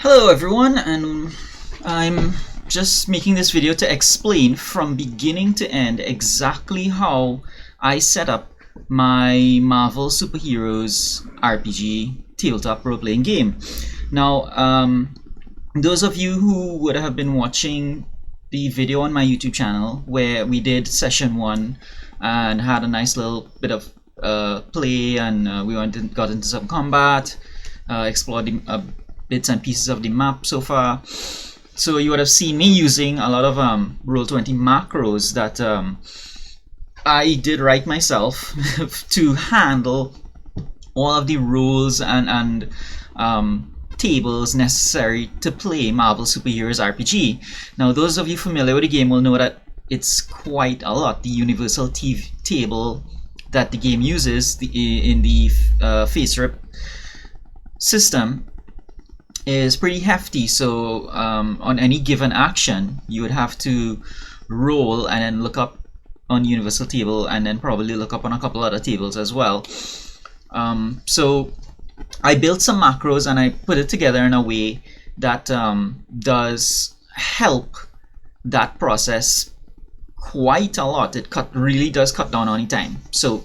Hello everyone, and I'm just making this video to explain from beginning to end exactly how I set up my Marvel Superheroes RPG tabletop role-playing game. Now, those of you who would have been watching the video on my YouTube channel where we did session 1 and had a nice little bit of play, and we got into some combat, explored bits and pieces of the map so far. So you would have seen me using a lot of Roll20 macros that I did write myself to handle all of the rules and tables necessary to play Marvel Superheroes RPG. Now, those of you familiar with the game will know that it's quite a lot. The universal table that the game uses in the face rip system is pretty hefty, so on any given action you would have to roll and then look up on the universal table and then probably look up on a couple other tables as well. So I built some macros and I put it together in a way that does help that process quite a lot. It really does cut down on the time. So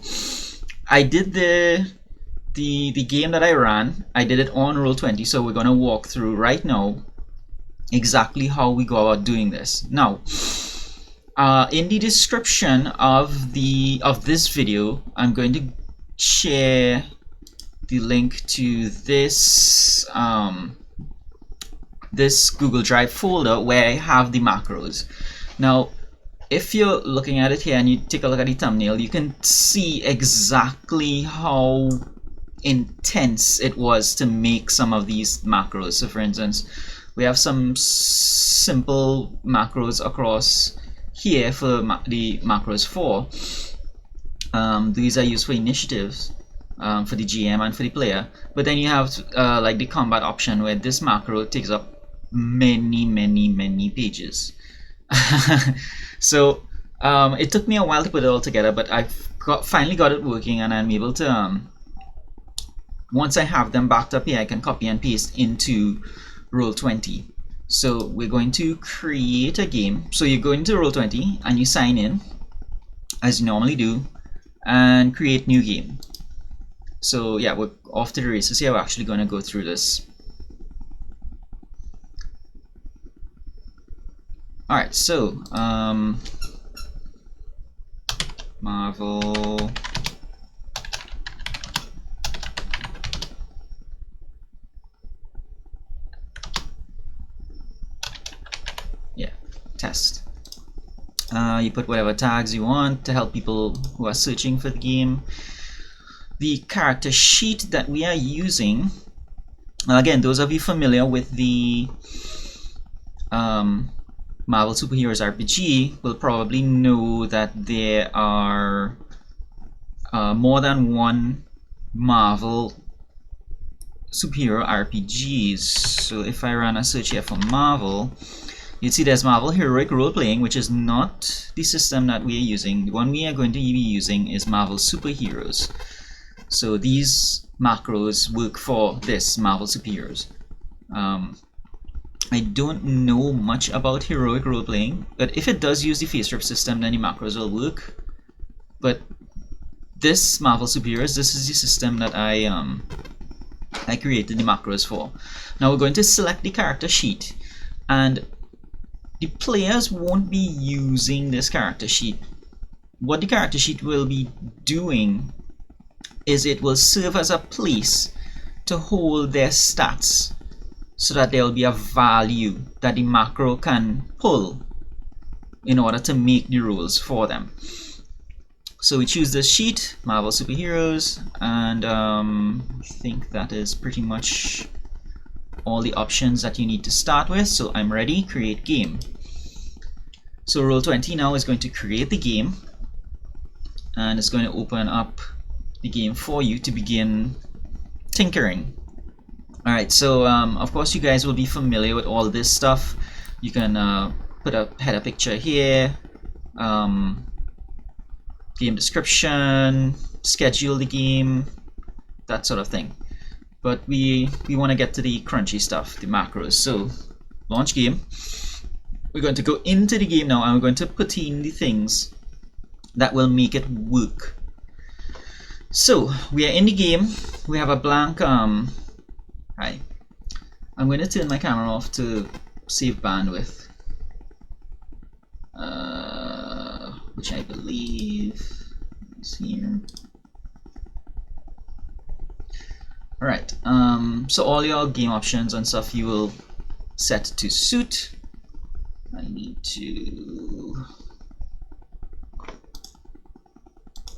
I did the game that I ran, I did it on Roll20, so we're going to walk through right now exactly how we go about doing this. Now, in the description of this video, I'm going to share the link to this this Google Drive folder where I have the macros. Now, if you're looking at it here and you take a look at the thumbnail, you can see exactly how intense it was to make some of these macros. So for instance, we have some simple macros across here for the macros 4. These are used for initiatives, for the GM and for the player, but then you have like the combat option where this macro takes up many pages. So it took me a while to put it all together, but I've finally got it working, and I'm able to once I have them backed up here, I can copy and paste into Roll20. So we're going to create a game. So you go into Roll20 and you sign in as you normally do and create new game. So yeah, we're off to the races here. We're actually going to go through this. Alright, so Marvel test. You put whatever tags you want to help people who are searching for the game. The character sheet that we are using, again, those of you familiar with the Marvel Superheroes RPG will probably know that there are more than one Marvel superhero RPGs. So if I run a search here for Marvel, you'd see there's Marvel Heroic Role-Playing, which is not the system that we are using. The one we are going to be using is Marvel Superheroes. So these macros work for this Marvel Superheroes. I don't know much about Heroic Role-Playing, but if it does use the face rip system, then the macros will work. But this Marvel Superheroes, this is the system that I created the macros for. Now we're going to select the character sheet, and the players won't be using this character sheet. What the character sheet will be doing is it will serve as a place to hold their stats so that there will be a value that the macro can pull in order to make the rules for them. So we choose this sheet, Marvel Superheroes, and I think that is pretty much all the options that you need to start with. So I'm ready, create game. So Roll20 now is going to create the game, and it's going to open up the game for you to begin tinkering. Alright, so of course you guys will be familiar with all this stuff. You can put a header picture here, game description, schedule the game, that sort of thing. but we want to get to the crunchy stuff, the macros. So launch game. We're going to go into the game now, and we're going to put in the things that will make it work. So we are in the game. We have a blank hi. I'm going to turn my camera off to save bandwidth, which I believe is here. Alright, so all your game options and stuff you will set to suit. I need to...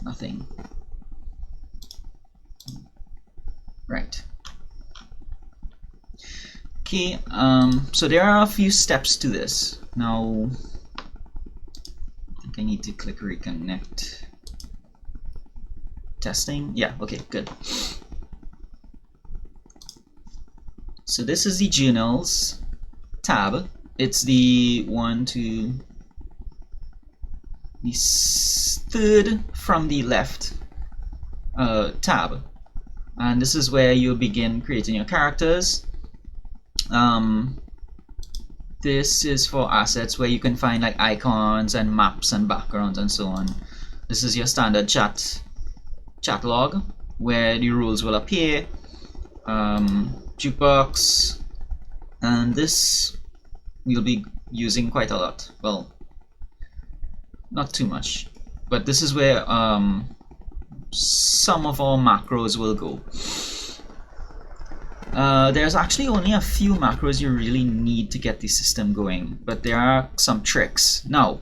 nothing. Right. Okay, so there are a few steps to this. Now, I think I need to click reconnect. Testing? Yeah, okay, good. So this is the journals tab. It's the third from the left tab. And this is where you begin creating your characters. This is for assets where you can find like icons and maps and backgrounds and so on. This is your standard chat log where the rules will appear. Jukebox, and this we'll be using quite a lot. Well, not too much, but this is where some of our macros will go. There's actually only a few macros you really need to get the system going, but there are some tricks. Now,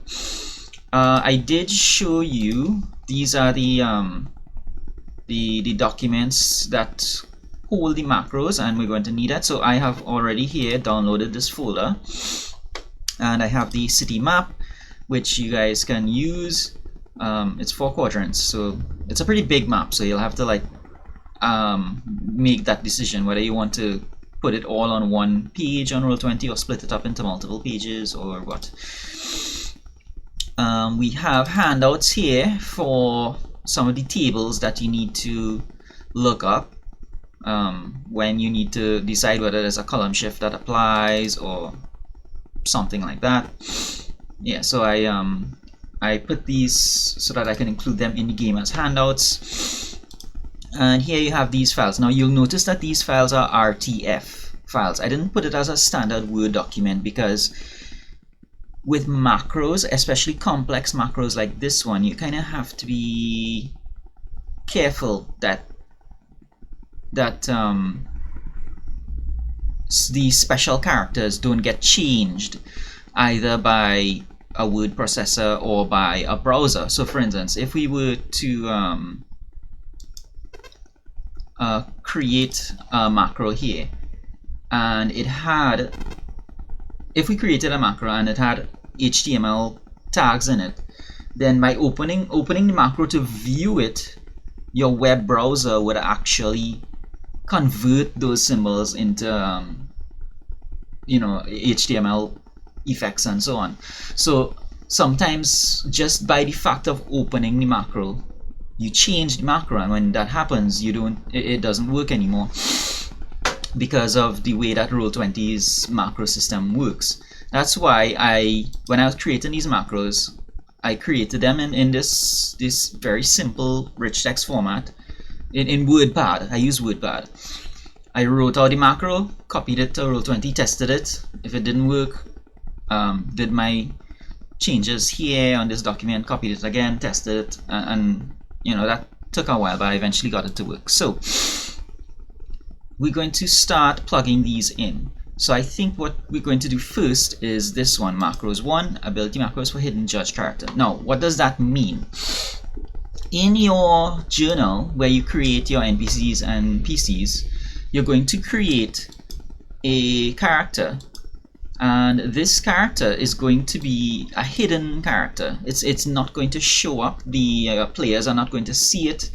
I did show you, these are the documents that hold the macros, and we're going to need that. So I have already here downloaded this folder, and I have the city map, which you guys can use. It's 4 quadrants, so it's a pretty big map, so you'll have to like make that decision whether you want to put it all on one page on Roll20 or split it up into multiple pages or what. We have handouts here for some of the tables that you need to look up when you need to decide whether there's a column shift that applies or something like that. Yeah, so I put these so that I can include them in the game as handouts. And here you have these files. Now you'll notice that these files are RTF files. I didn't put it as a standard Word document because with macros, especially complex macros like this one, you kind of have to be careful that the special characters don't get changed either by a word processor or by a browser. So for instance, if we were to create a macro here, and it had, if we created a macro and it had HTML tags in it, then by opening the macro to view it, your web browser would actually convert those symbols into HTML effects and so on. So sometimes just by the fact of opening the macro, you change the macro, and when that happens, it doesn't work anymore because of the way that Roll20's macro system works. That's why when I was creating these macros, I created them in this very simple rich text format in WordPad. I use WordPad. I wrote out the macro, copied it to Roll20, tested it. If it didn't work, did my changes here on this document, copied it again, tested it, and that took a while, but I eventually got it to work. So we're going to start plugging these in. So I think what we're going to do first is this one, macros 1, ability macros for hidden judge character. Now, what does that mean? In your journal where you create your NPCs and PCs, you're going to create a character, and this character is going to be a hidden character. It's not going to show up. The players are not going to see it.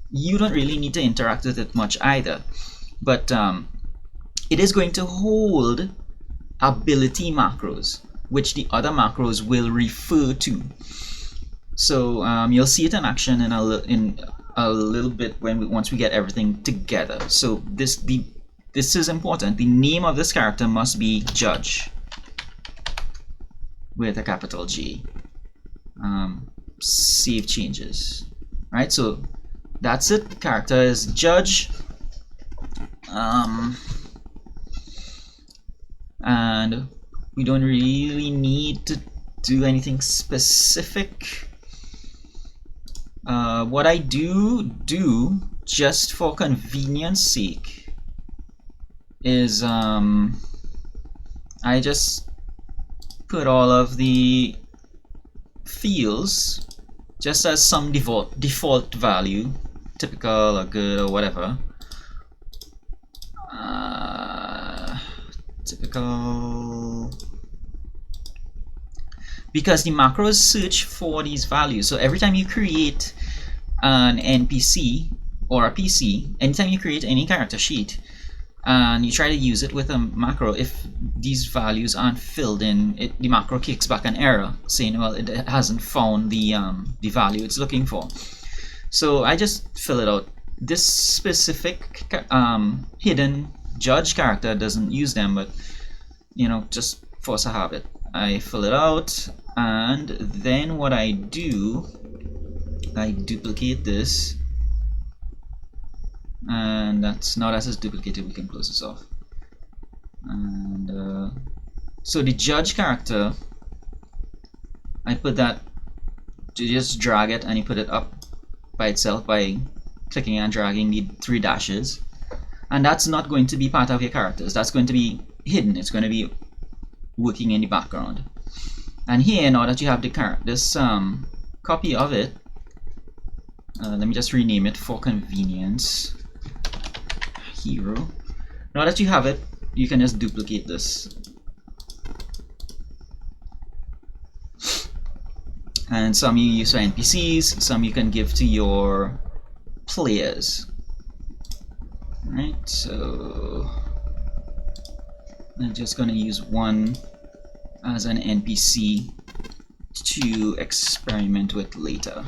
You don't really need to interact with it much either, but it is going to hold ability macros, which the other macros will refer to. So you'll see it in action in a little bit once we get everything together. So this is important. The name of this character must be Judge with a capital G. Save changes. Right, so that's it. The character is Judge. And we don't really need to do anything specific. What I do just for convenience sake is I just put all of the fields just as some default value, typical or good or whatever. Typical, because the macros search for these values. So every time you create an NPC or a PC, anytime you create any character sheet and you try to use it with a macro, if these values aren't filled in, the macro kicks back an error saying, well, it hasn't found the value it's looking for. So I just fill it out. This specific hidden Judge character doesn't use them, but you know, just force a habit. I fill it out, and then what I do, I duplicate this, and that's now that is duplicated. We can close this off. And so the Judge character, I put that, you just drag it and you put it up by itself by clicking and dragging the 3 dashes, and that's not going to be part of your characters. That's going to be hidden. It's going to be working in the background. And here, now that you have this copy of it, let me just rename it for convenience, hero. Now that you have it, you can just duplicate this, and some you use for NPCs, some you can give to your players. Right, so I'm just going to use one as an NPC to experiment with later.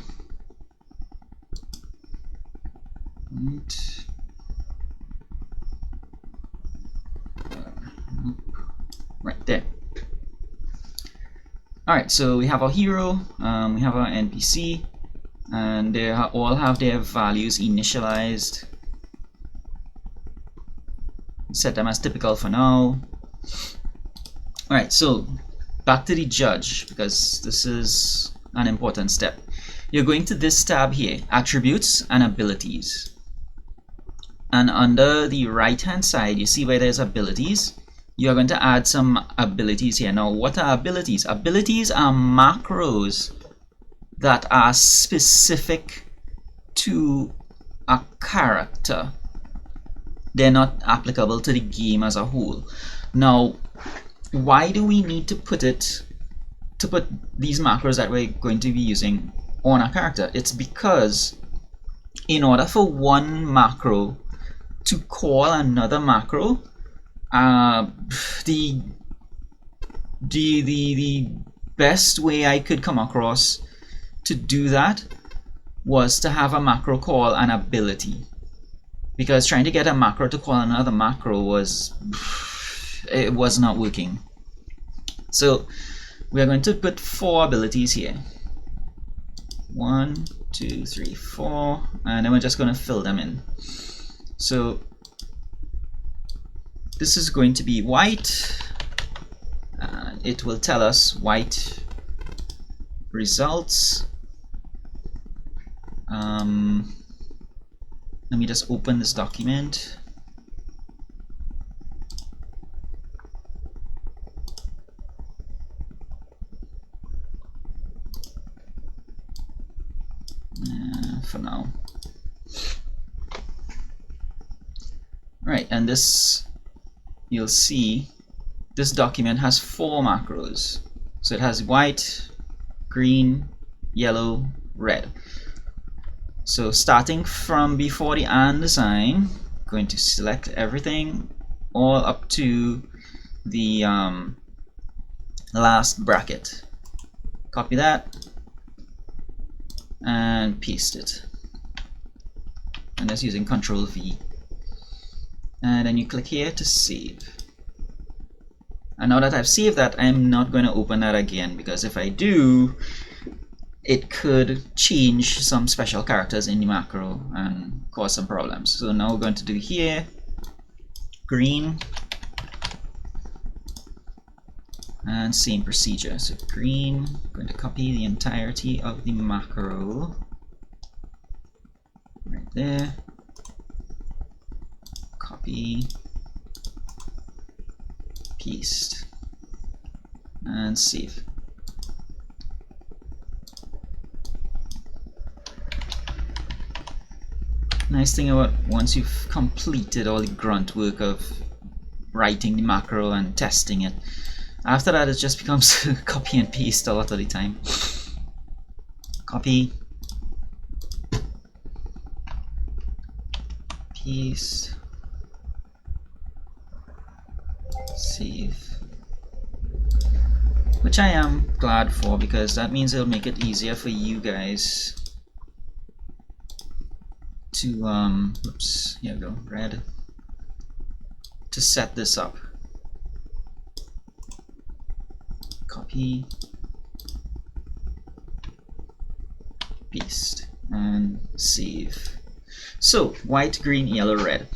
Right there. Alright, so we have our hero, we have our NPC, and they all have their values initialized. Set them as typical for now. Alright, so back to the Judge, because this is an important step. You're going to this tab here, Attributes and Abilities. And under the right hand side, you see where there's Abilities. You're going to add some abilities here. Now, what are abilities? Abilities are macros that are specific to a character. They're not applicable to the game as a whole. Now, why do we need to put these macros that we're going to be using on a character? It's because in order for one macro to call another macro, the best way I could come across to do that was to have a macro call an ability, because trying to get a macro to call another macro was not working. So we are going to put 4 abilities here. 1, 2, 3, 4, and then we're just going to fill them in. So this is going to be white. It will tell us white results. Let me just open this document. For now. Right, and this, you'll see this document has 4 macros. So it has white, green, yellow, red. So starting from before the and sign, I'm going to select everything all up to the last bracket. Copy that, and paste it. And that's using Control V. And then you click here to save. And now that I've saved that, I'm not going to open that again, because if I do, it could change some special characters in the macro and cause some problems. So now we're going to do here, green, and same procedure. So green, I'm going to copy the entirety of the macro right there, copy, paste, and save. Nice thing about once you've completed all the grunt work of writing the macro and testing it, after that it just becomes copy and paste a lot of the time. Copy, paste, save. Which I am glad for, because that means it'll make it easier for you guys to oops, here we go, red, to set this up. Copy, paste, and save. So white, green, yellow, red.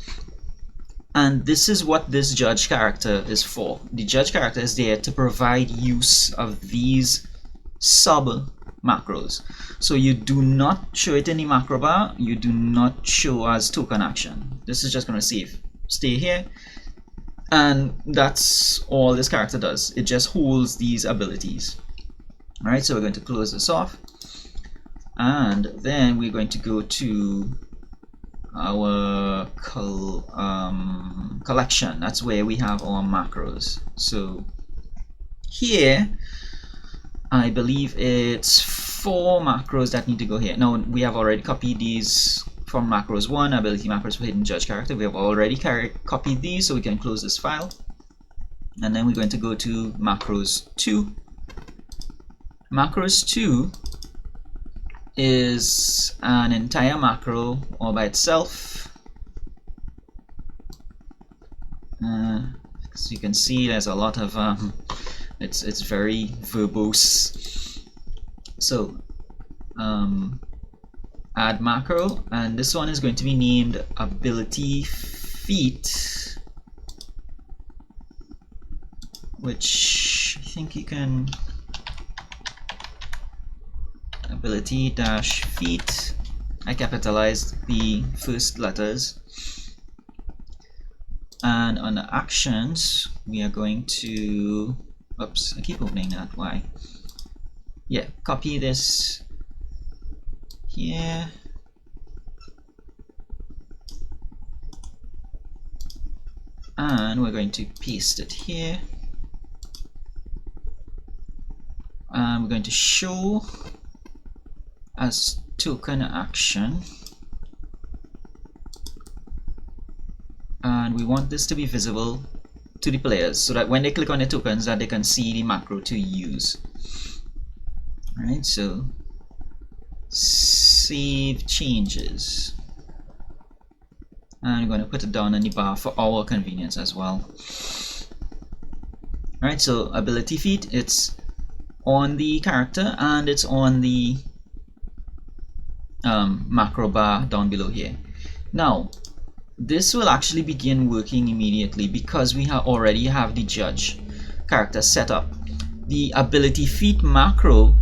And this is what this judge character is for. The judge character is there to provide use of these sub macros. So you do not show it in the macro bar, you do not show as token action. This is just going to save. Stay here. And that's all this character does. It just holds these abilities. Alright, so we're going to close this off. And then we're going to go to our collection. That's where we have our macros. So here, I believe it's 4 macros that need to go here. Now, we have already copied these from macros 1, ability macros for hidden judge character. We have already copied these, so we can close this file. And then we're going to go to macros 2. Macros 2 is an entire macro all by itself. So you can see there's a lot of it's very verbose. So add macro, and this one is going to be named ability feat, which I think you can ability dash feat. I capitalized the first letters. And on the actions, we are going to, oops, I keep opening that, why? Yeah, copy this here. And we're going to paste it here. And we're going to show as token action. And we want this to be visible to the players so that when they click on the tokens that they can see the macro to use. Alright, so save changes. And I'm going to put it down in the bar for our convenience as well. Alright, so ability feat, it's on the character and it's on the macro bar down below here. Now, this will actually begin working immediately because we already have the judge character set up. The ability feat macro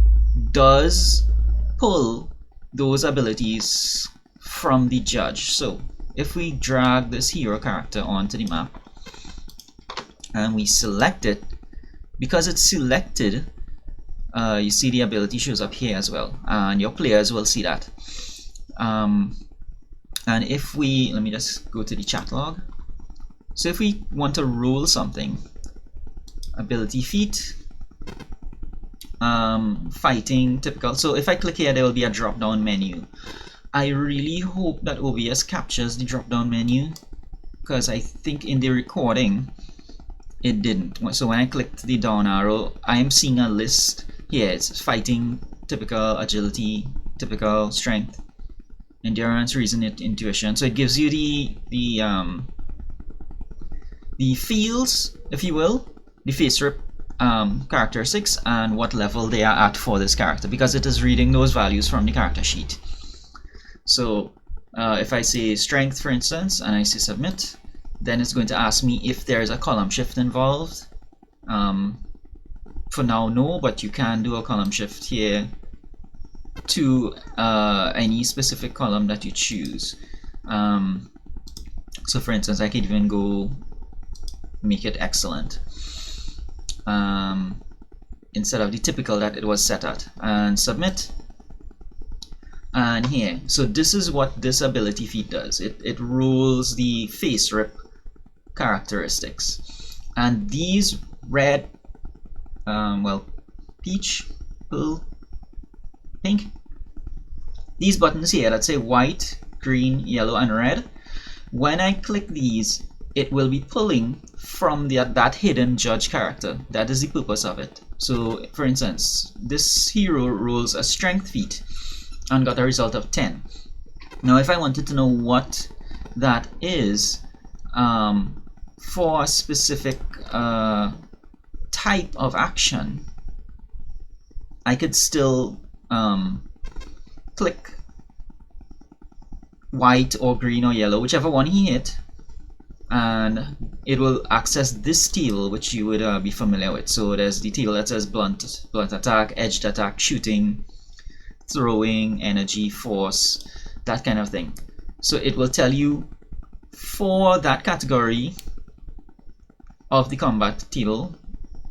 does pull those abilities from the judge. So if we drag this hero character onto the map and we select it, because it's selected, you see the ability shows up here as well, and your players will see that. And if we, let me just go to the chat log. So if we want to roll something, ability feat, fighting, typical. So if I click here, there will be a drop down menu. I really hope that OBS captures the drop down menu, because I think in the recording it didn't. So when I clicked the down arrow, I am seeing a list here. It's fighting, typical, agility, typical, strength, endurance, reason, intuition. So it gives you the fields, if you will, the face rip characteristics and what level they are at for this character, because it is reading those values from the character sheet. So if I say strength, for instance, and I say submit, then it's going to ask me if there's a column shift involved. For now, no, but you can do a column shift here to any specific column that you choose. So for instance, I could even go make it excellent instead of the typical that it was set at, and submit. And here, so this is what this ability feat does. It rolls the face rip characteristics, and these red, well, peach, purple, pink, these buttons here that say white, green, yellow, and red, when I click these, it will be pulling from that hidden judge character. That is the purpose of it. So for instance, this hero rolls a strength feat and got a result of 10. Now if I wanted to know what that is for a specific type of action, I could still click white or green or yellow, whichever one he hit, and it will access this table, which you would be familiar with. So there's the table that says blunt attack, edged attack, shooting, throwing, energy, force, that kind of thing. So it will tell you for that category of the combat table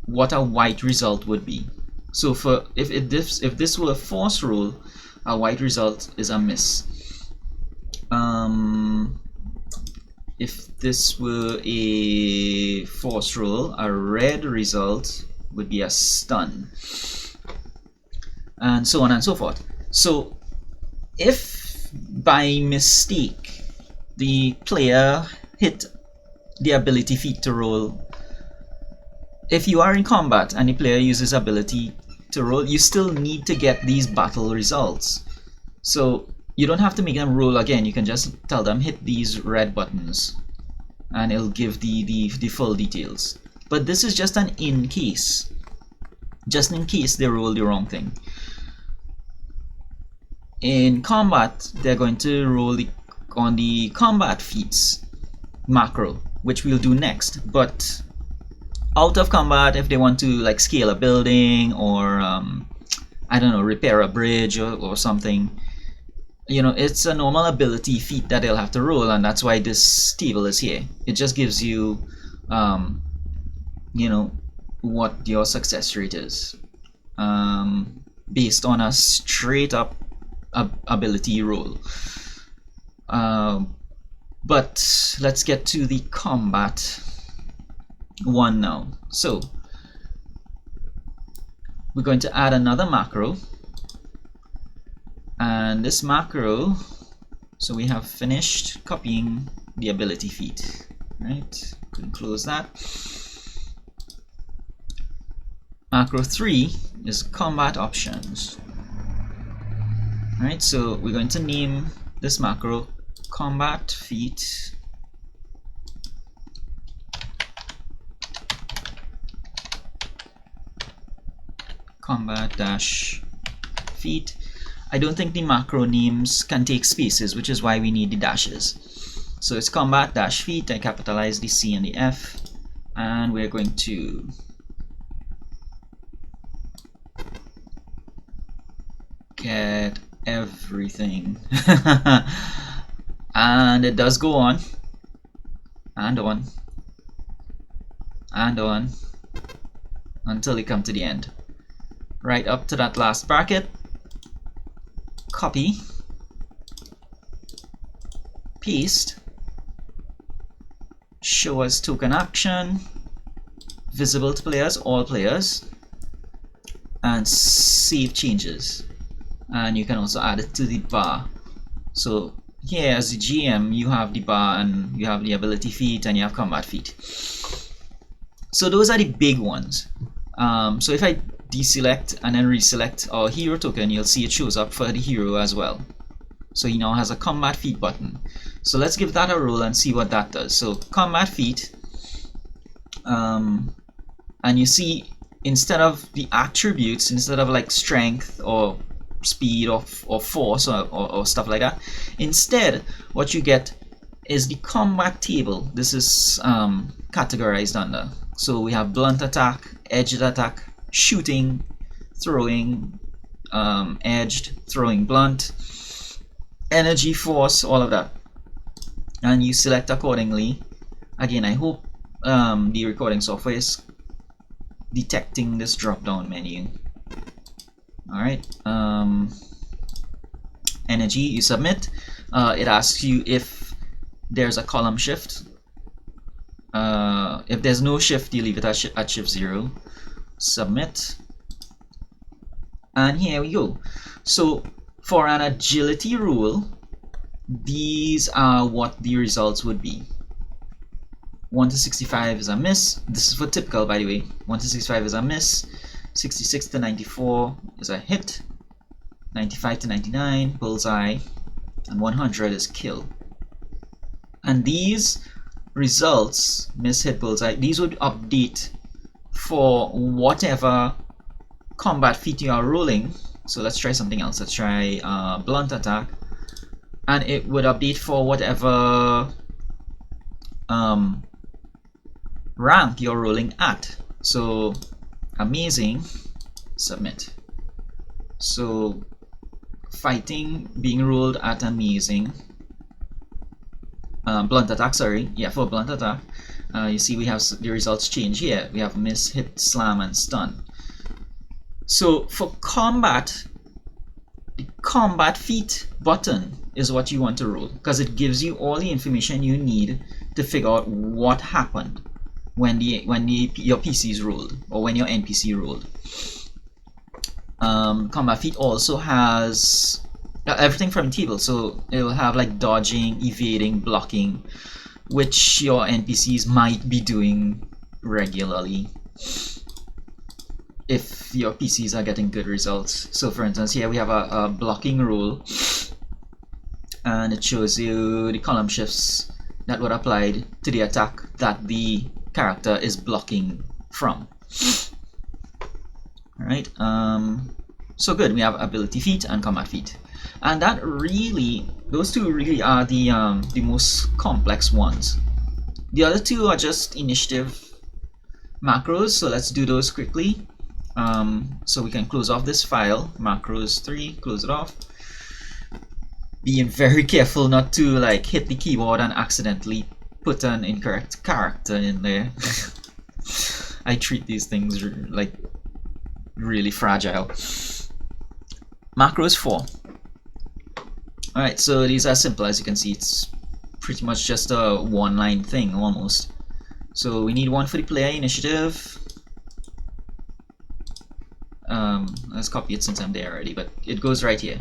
what a white result would be. So for if this were a force roll, a white result is a miss. If this were a force roll, a red result would be a stun, and so on and so forth. So if by mistake the player hit the ability feat to roll, if you are in combat and the player uses ability to roll, you still need to get these battle results. So you don't have to make them roll again. You can just tell them hit these red buttons and it'll give the full details. But this is just an in case, just in case they roll the wrong thing. In combat, they're going to roll on the combat feats macro, which we'll do next. But out of combat, if they want to like scale a building or I don't know, repair a bridge or something, you know, it's a normal ability feat that they'll have to roll, and that's why this table is here. It just gives you you know, what your success rate is based on a straight up ability roll. But let's get to the combat one now. So we're going to add another macro, and this macro, so we have finished copying the ability feat, right? Can close that. Macro 3 is combat options. Right, so we're going to name this macro combat feat combat dash feat. I don't think the macro names can take spaces, which is why we need the dashes. So it's combat dash feat. I capitalize the C and the F, and we're going to get everything. And it does go on and on and on until we come to the end, right up to that last bracket. Copy, paste, show as token action, visible to players, all players, and save changes. And you can also add it to the bar. So here as the GM, you have the bar and you have the ability feat and you have combat feat. So those are the big ones. So if I deselect and then reselect our hero token, you'll see it shows up for the hero as well. So he now has a combat feat button. So let's give that a roll and see what that does. So combat feat, and you see instead of the attributes, instead of like strength or speed or force or stuff like that, instead what you get is the combat table. This is categorized under. So we have blunt attack, edged attack, shooting, throwing, edged, throwing blunt, energy, force, all of that. And you select accordingly. Again, I hope the recording software is detecting this drop down menu. Alright, energy, you submit. It asks you if there's a column shift. If there's no shift, you leave it at shift 0. Submit. And here we go. So for an agility rule, these are what the results would be. 1 to 65 is a miss. This is for typical, by the way. 1 to 65 is a miss. 66 to 94 is a hit. 95 to 99, bullseye. And 100 is kill. And these results, miss, hit, bullseye, these would update for whatever combat feat you are rolling. So let's try something else. Let's try blunt attack. And it would update for whatever rank you're rolling at. So amazing, submit. So fighting being rolled at amazing. Blunt attack, sorry, yeah, for blunt attack. You see we have the results change here. We have miss, hit, slam, and stun. So for combat, the combat feat button is what you want to roll, because it gives you all the information you need to figure out what happened when your PC is rolled, or when your NPC rolled. Combat feat also has everything from the table, so it will have like dodging, evading, blocking, which your NPCs might be doing regularly if your PCs are getting good results. So for instance, here we have a blocking rule, and it shows you the column shifts that were applied to the attack that the character is blocking from. Alright, so good, we have ability feat and combat feat. And that really, those two really are the most complex ones. The other two are just initiative macros, so let's do those quickly. So we can close off this file, macros 3, close it off. Being very careful not to like hit the keyboard and accidentally put an incorrect character in there. I treat these things like really fragile. Macros 4. Alright, so these are simple. As you can see, it's pretty much just a one-line thing almost. So we need one for the player initiative. Let's copy it since I'm there already, but it goes right here.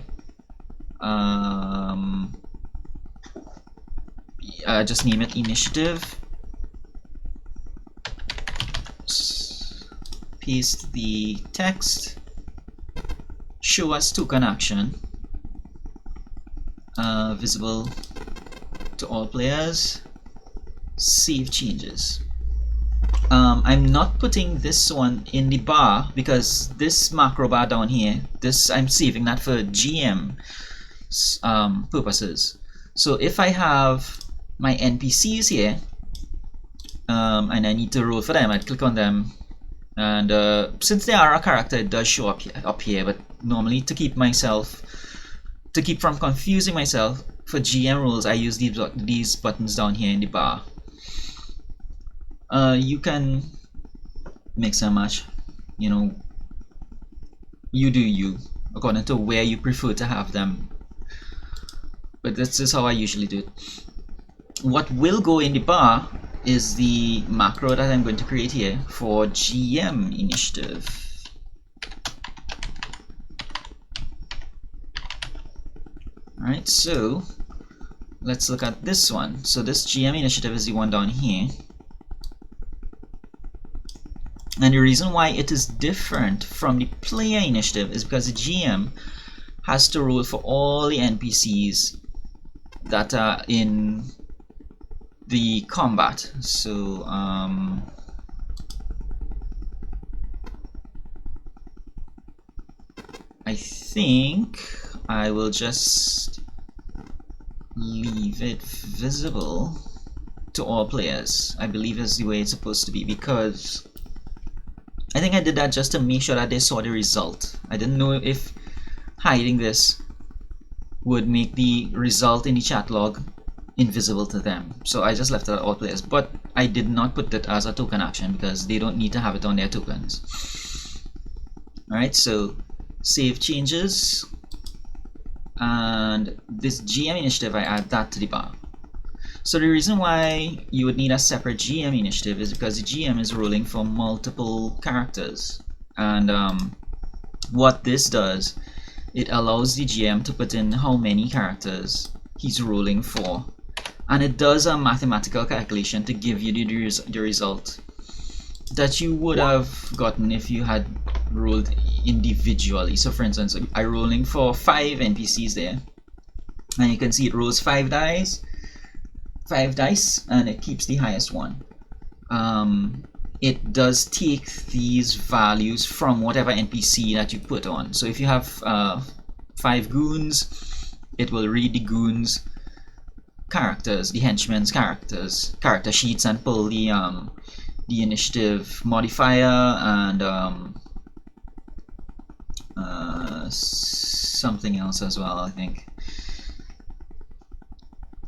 Just name it initiative. Paste the text. Show us token action. Visible to all players. Save changes. I'm not putting this one in the bar because this macro bar down here, I'm saving that for GM purposes. So if I have my NPCs here, and I need to roll for them, I'd click on them, and since they are a character, it does show up here. But normally, to keep from confusing myself, for GM rules, I use these buttons down here in the bar. You can mix and match, you know, you do you, according to where you prefer to have them. But this is how I usually do it. What will go in the bar is the macro that I'm going to create here for GM initiative. Alright, so let's look at this one. So this GM initiative is the one down here. And the reason why it is different from the player initiative is because the GM has to roll for all the NPCs that are in the combat. So I think I will just leave it visible to all players. I believe is the way it's supposed to be, because I think I did that just to make sure that they saw the result. I didn't know if hiding this would make the result in the chat log invisible to them, so I just left it at all players. But I did not put it as a token action because they don't need to have it on their tokens. Alright, so save changes, and this GM initiative, I add that to the bar. So the reason why you would need a separate GM initiative is because the GM is rolling for multiple characters, and what this does, it allows the GM to put in how many characters he's rolling for, and it does a mathematical calculation to give you the result that you would have gotten if you had rolled individually. So for instance, I'm rolling for 5 NPCs there, and you can see it rolls 5 dice, and it keeps the highest one. It does take these values from whatever NPC that you put on. So if you have 5 goons, it will read the goons characters, the henchmen's character sheets, and pull the initiative modifier and something else as well. I think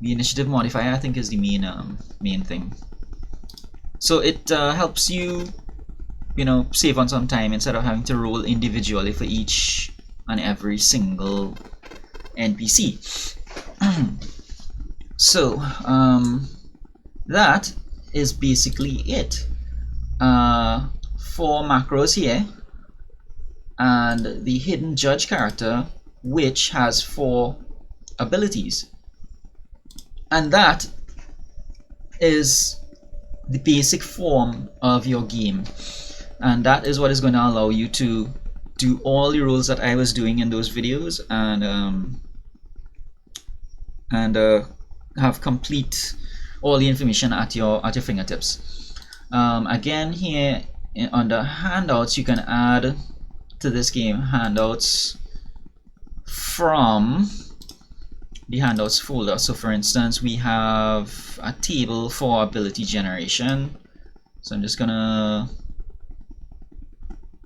the initiative modifier, I think, is the main thing. So it helps you, save on some time instead of having to roll individually for each and every single NPC. So that is basically it. 4 macros here, and the hidden judge character, which has 4 abilities, and that is the basic form of your game, and that is what is going to allow you to do all the roles that I was doing in those videos, and have complete all the information at your fingertips. Again, here under handouts, you can add to this game handouts from the handouts folder. So for instance, we have a table for ability generation. So I'm just gonna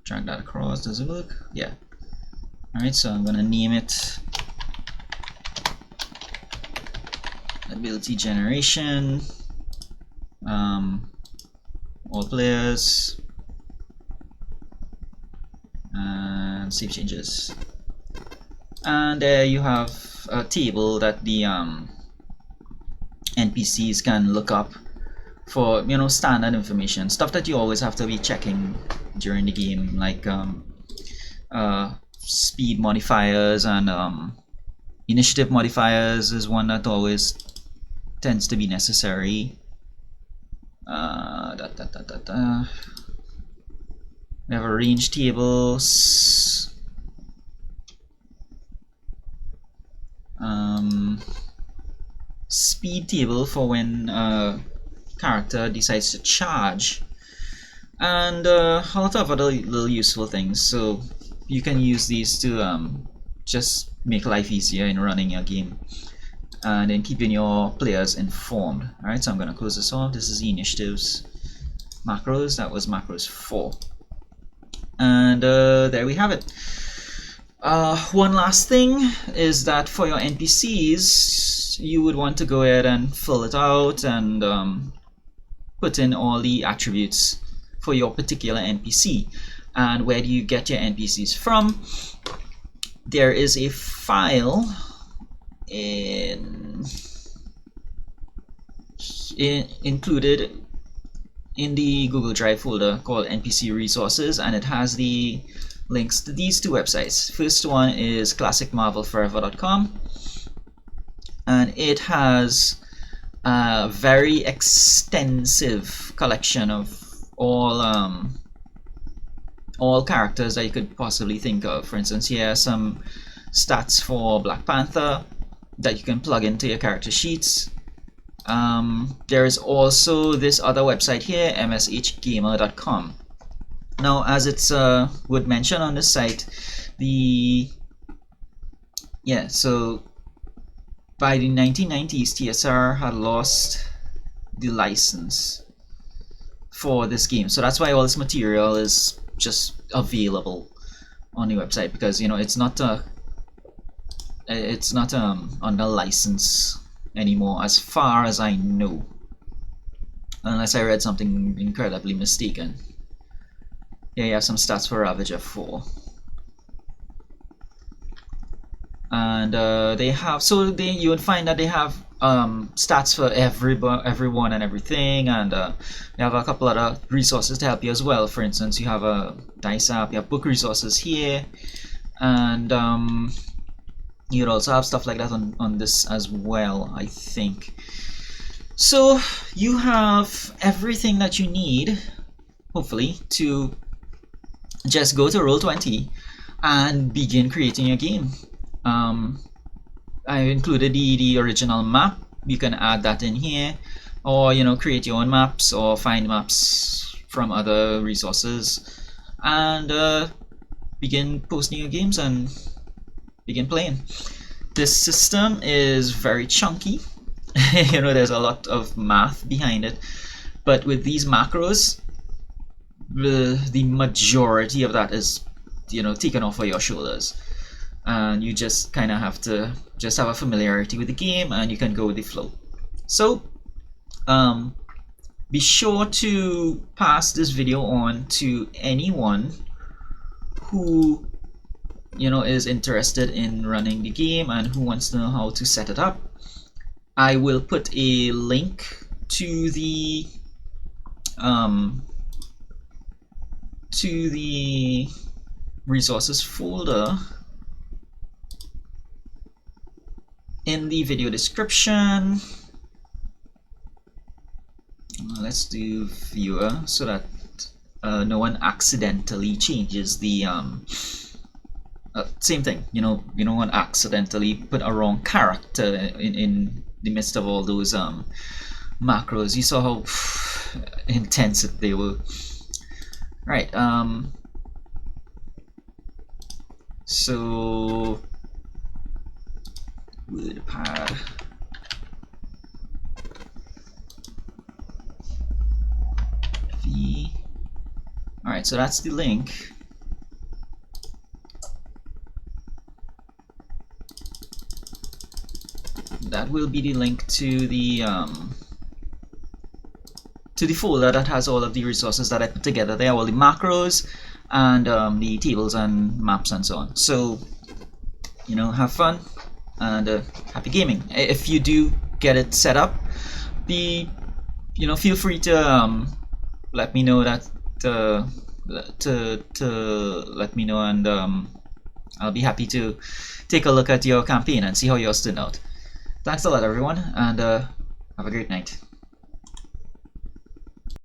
drag that across. Does it work? Yeah. Alright, so I'm gonna name it ability generation, all players, and save changes. And there you have a table that the NPCs can look up for, standard information, stuff that you always have to be checking during the game, like speed modifiers and initiative modifiers is one that always tends to be necessary. We have a range tables, speed table for when a character decides to charge, and a lot of other little useful things. So you can use these to just make life easier in running your game and then keeping your players informed. Alright, so I'm going to close this off. This is the initiatives macros. That was macros 4. And there we have it. One last thing is that for your NPCs, you would want to go ahead and fill it out and put in all the attributes for your particular NPC. And where do you get your NPCs from? There is a file included in the Google Drive folder called Npc Resources, and it has the links to these 2 websites. First one is classicmarvelforever.com, and it has a very extensive collection of all all characters that you could possibly think of. For instance, here are some stats for Black Panther that you can plug into your character sheets. There is also this other website here, mshgamer.com. Now, as it's would mention on this site, so by the 1990s, TSR had lost the license for this game, so that's why all this material is just available on the website, because it's not under license anymore, as far as I know, unless I read something incredibly mistaken. Here you have some stats for Ravager 4. And you would find that they have stats for everyone and everything, and they have a couple other resources to help you as well. For instance, you have a dice app, you have book resources here, and you'd also have stuff like that on this as well, I think. So you have everything that you need, hopefully, to just go to Roll20 and begin creating your game. I included the original map. You can add that in here, or create your own maps, or find maps from other resources, and begin posting your games and begin playing. This system is very chunky. There's a lot of math behind it, but with these macros, the majority of that is taken off of your shoulders, and you just kind of have to just have a familiarity with the game, and you can go with the flow. So be sure to pass this video on to anyone who is interested in running the game and who wants to know how to set it up. I will put a link to the resources folder in the video description. Let's do viewer so that no one accidentally changes the same thing. You don't want to accidentally put a wrong character in the midst of all those macros. You saw how intense they were. Right. So WordPad. Alright, so that's the link. That will be the link to the folder that has all of the resources that I put together there, all the macros and the tables and maps and so on. So have fun and happy gaming. If you do get it set up, feel free to let me know that let me know, and I'll be happy to take a look at your campaign and see how yours turned out. Thanks a lot, everyone, and have a great night.